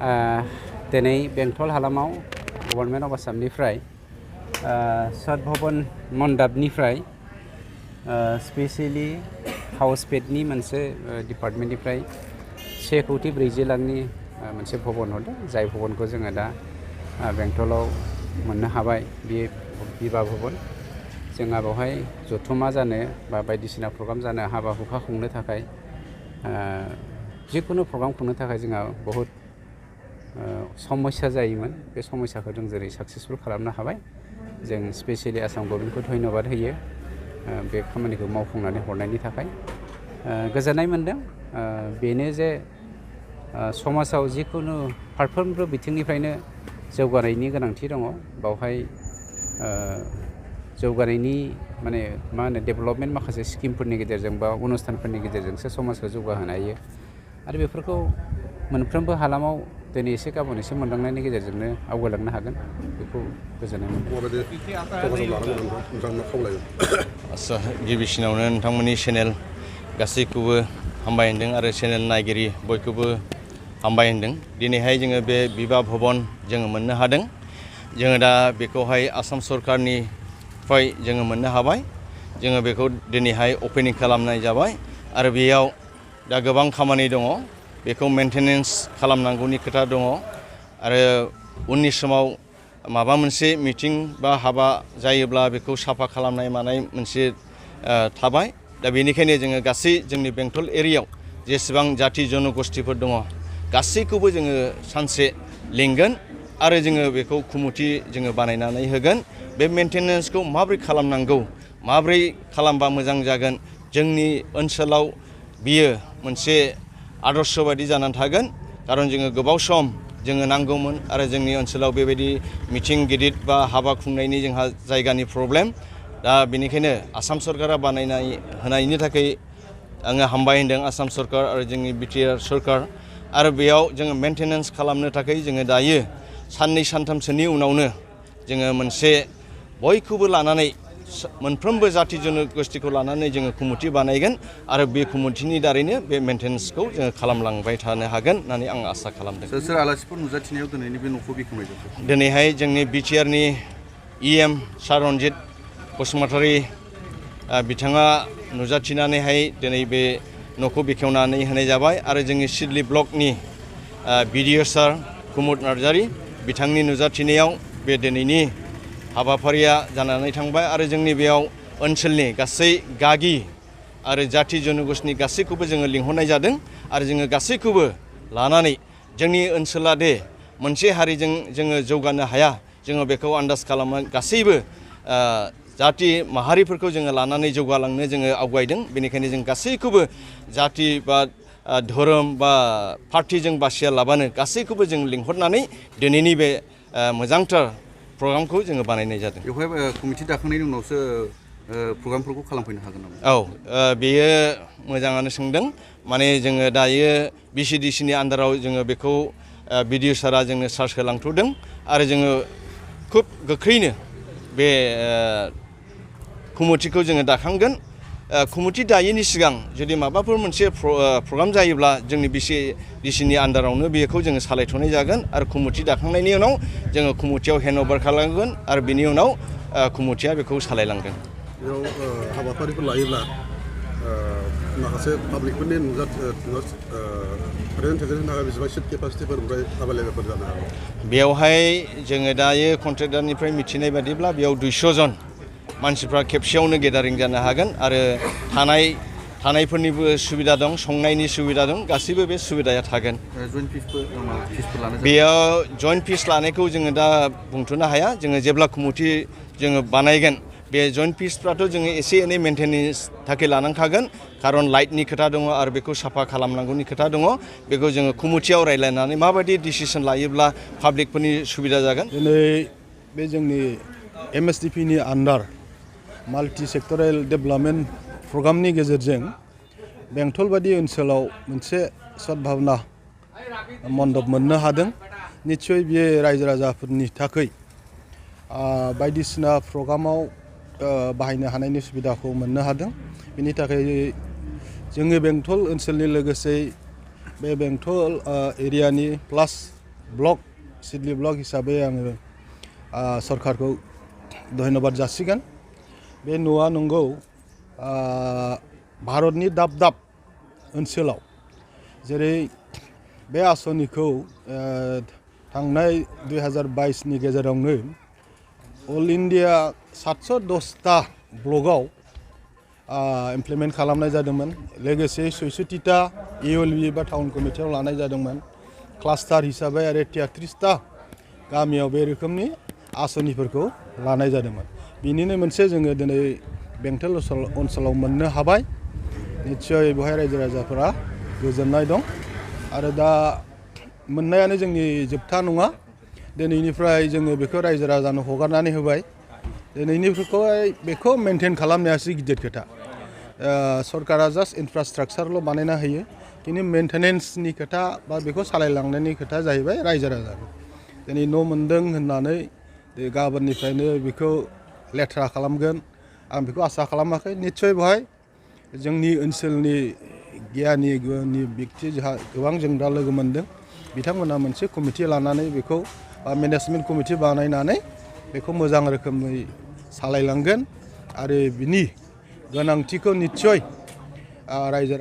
दिनै बेंटल हालामाव गभर्नमेन्ट अफ आसामनिफ्राय सदभव मण्डापनिफ्राय स्पेसियेलि हाउस पेडनि मोनसे डिपार्टमेन्टनिफ्राय 1,40,00,000 लाखनि मोनसे भवन हरदों जाय भवनखौ जोङो दा बेंटलाव मोननो हाबाय बे बिबा भवन जोंहा बेवहाय जथुमा जानो बा बायदिसिना प्रग्राम जानो हाबा हुखा खुंनो थाखाय जिखुनु प्रग्राम खुंनो थाखाय जोंहा बहुत समस्या जायोमोन बे समस्याखौ जों जेरै साक्सेसफुल खालामनो हाबाय जों स्पेसियेलि आसाम गभर्नमेन्टखौ धन्यबाद होयो बे खामानिखौ मावफुंनानै हरनायनि थाखाय गोजोननाय मोनदों बेनो जे समाजाव जिखुनु फारफ्रोमबो बिथिंनिफ्रायनो जौगानायनि गोनांथि दङ बावहाय जौगानायनि माने मा होनो डेभेलपमेन्ट माखासे स्किमफोरनि गेजेरजों बा अनुस्थानफोरनि गेजेरजोंसो समाजखौ जौगाहोनो हायो आरो बेफोरखौ मोनफ्रोमबो हालामाव दिनै एसे गाबोन एसे मोनदांनायनि गेजेरजोंनो आवगायलांनो हागोन बेखौ गोजोननाय मोनदों। आच्चा गिबिसिनावनो नोंथांमोननि चेनेल गासैखौबो हामबाय होनदों आरो चेनेल नायगिरि बयखौबो हामबाय होनदों दिनैहाय जोङो बे बिबा भवन जोङो मोननो हादों जोङो दा बेखौहाय आसाम सरकारनिफ्राय जोङो मोननो हाबाय जोङो बेखौ दिनैहाय अपेनिं खालामनाय जाबाय आरो बेयाव दा गोबां खामानि दङ बेखौ मेंटेनेन्स खालामनांगौनि खोथा दङ आरो उननि समाव माबा मोनसे मिटिं बा हाबा जायोब्ला बेखौ साफा खालामनाय मानाय मोनसे थाबाय दा बेनिखायनो जोङो गासै जोंनि बेंटल एरियायाव जेसेबां जाति जनगोष्ठीफोर दङ गासैखौबो जोङो सानसे लिंगोन आरो जोङो बेखौ कमिटि जोङो बानायनानै होगोन बे मेंटेनेन्सखौ माबोरै खालामनांगौ माबोरै खालामबा मोजां जागोन जोंनि ओनसोलाव बियो मोनसे आदर्श बायदि जानानै थागोन खारन जोङो गोबाव सम जोङो नांगौमोन आरो जोंनि ओनसोलाव बेबायदि मिटिं गिदिर बा हाबा खुंनायनि जोंहा जायगानि प्रब्लेम दा बेनिखायनो आसाम सरकारा बानायनाय होनायनि थाखाय आङो हामबाय होनदों आसाम सरकार आरो जोंनि बिटिआर सरकार आरो बेयाव जोङो मेंटेनेन्स खालामनो थाखाय जोङो दायो साननै सानथामसोनि उनावनो जोङो मोनसे बयखौबो लानानै मोनफ्रोमबो जाति जनगोष्ठीखौ लानानै जोङो कमिटि बानायगोन आरो बे कमिटिनि दारैनो बे मेंटेनेन्सखौ जोङो खालामलांबाय थानो हागोन होननानै आं आसा खालामदों। सोर आलासिफोर नुजाथिनायाव दिनैनि बे न'खौ बेखेवनाय जादों? दिनैहाय जोंनि बिटिआरनि इएम सार रन्जित बसुमतारी बिथाङा नुजाथिनानैहाय दिनै बे न'खौ बेखेवनानै होनाय जाबाय आरो जोंनि सिडली ब्लकनि बिडिअ सार कुमुद नार्जारी बिथांनि नुजाथिनायाव बे दिनैनि हाबाफारिया जानानै थांबाय आरो जोंनि बेयाव ओनसोलनि गासै गागि आरो जाति जनगोष्ठीनि गासैखौबो जोङो लिंहरनाय जादों आरो जोङो गासैखौबो लानानै जोंनि ओनसोला दे मोनसे हारिजों जोङो जौगानो हाया जोङो बेखौ आन्दाज खालामो गासैबो जाति माहारिफोरखौ जोङो लानानै जौगालांनो जोङो आवगायदों बेनिखायनो जों गासैखौबो जाति बा धोरोम बा पार्टिजों बासिया लाबानो गासैखौबो जों लिंहरनानै दिनैनि बे मोजांथार प्रग्रामखौ जोङो बानायनाय जादों। बेवहाय कमिटि दाखांनायनि उनावसो प्रग्रामफोरखौ खालामफैनो हागोन नामा? औ बेयो मोजाङानो सोंदों माने जोङो दायो बिसिडिसिनि आन्दाराव जोङो बेखौ बिडिअ सारा जोंनो चार्ज होलांथ'दों आरो जोङो खुब गोख्रैनो बे कमिटिखौ जोङो दाखांगोन कमिटि दायैनि सिगां जुदि माबाफोर मोनसे प्रग्राम जायोब्ला जोंनि बिसिडिसिनि आन्दारावनो बेखौ जोङो सालायथ'नाय जागोन आरो कमिटि दाखांनायनि उनाव जोङो कमिटियाव हेन्ड अभार खालामगोन आरो बिनि उनाव कमिटिया बेखौ सालायलांगोन। बेयाव हाबाफारिफोर लायोब्ला माखासे पाब्लिकफोरनि प्रेजेन्टेसननि थाखाय बेसेबां सिट केपासिटिफोर ओमफ्राय एभेलेबेलफोर जानो हागौ? बेयावहाय जोङो दायो कन्ट्रेक्टरनिफ्राय मिथिनाय बादिब्ला बेयाव 200 जन मानसिफ्रा खेबसेयावनो गेदारिं जानो हागोन आरो थानायफोरनिबो सुबिदा दं संनायनि सुबिदा दं गासैबो बे सुबिदाया थागोन। बेयाव जइन्ट फिस लानायखौ जोङो दा बुंथ'नो हाया जोङो जेब्ला कमिटि जोङो बानायगोन बे जइन्ट फिसफ्राथ' जोङो एसे एनै मेंटेनेन्स थाखाय लानांखागोन खारन लाइटनि खोथा दङ आरो बेखौ साफा खालामनांगौनि खोथा दङ बेखौ जोङो कमिटियाव रायज्लायनानै माबायदि डिसिसन लायोब्ला पाब्लिकफोरनि सुबिदा जागोन। दिनै बे जोंनि MSDPनि आन्डार माल्टि सेक्टरेल डेभेलपमेन्ट प्रग्रामनि गेजेरजों बेंटल बादि ओनसोलाव मोनसे सद्भावना मण्डप मोननो हादों निस्सय बियो रायजो राजाफोरनि थाखाय बायदिसिना प्रग्रामाव बाहायनो हानायनि सुबिदाखौ मोननो हादों बेनि थाखाय जोंनि बेंटल ओनसोलनि लोगोसे बे बेंटल एरियानि प्लास ब्लक सिडली ब्लक हिसाबै आङो सरकारखौ धन्यबाद जासिगोन। बे न'आ नंगौ भारतनि दाब दाब ओनसोलाव जेरै बे आसनिखौ थांनाय 2022नि गेजेरावनो अल इन्डिया 710टा ब्लकआव इमप्लिमेन्ट खालामनाय जादोंमोन। लोगोसे 66टा EOLB बा टाउन कमिटियाव लानाय जादोंमोन। क्लास्टार हिसाबै आरो 33टा गामियाव बे रोखोमनि आसनिफोरखौ लानाय जादोंमोन। बिनिनो मोनसे जोङो दिनै बेंटल ओनसोलाव मोननो हाबाय। निस्सय बेवहाय रायजो राजाफोरा गोजोननाय दं आरो दा मोननायानो जोंनि जोबथा नङा। दिनैनिफ्राय जोङो बेखौ रायजो राजानो हगारनानै होबाय। दिनैनिफ्राय बेखौ मेनटेन खालामनायासो गिदिर खोथा। सरकारा जास्ट इनफ्रास्ट्राक्चारल' बानायना होयो, खिन्थु मेनटेनेन्सनि खोथा बा बेखौ सालायलांनायनि खोथा जाहैबाय रायजो राजानि। दिनै न' मोनदों होननानै गाबोननिफ्रायनो बेखौ लेथ्रा खालामगोन आं बेखौ आसा खालामाखै। निस्सय बेवहाय जोंनि ओनसोलनि गियानि बेक्ति जोंहा गोबां जों दा लोगो मोनदों। बिथांमोना मोनसे कमिटि लानानै बेखौ मेनेजमेन्ट कमिटि बानायनानै बेखौ मोजां रोखोमै सालायलांगोन आरो बिनि गोनांथिखौ निस्सय रायजो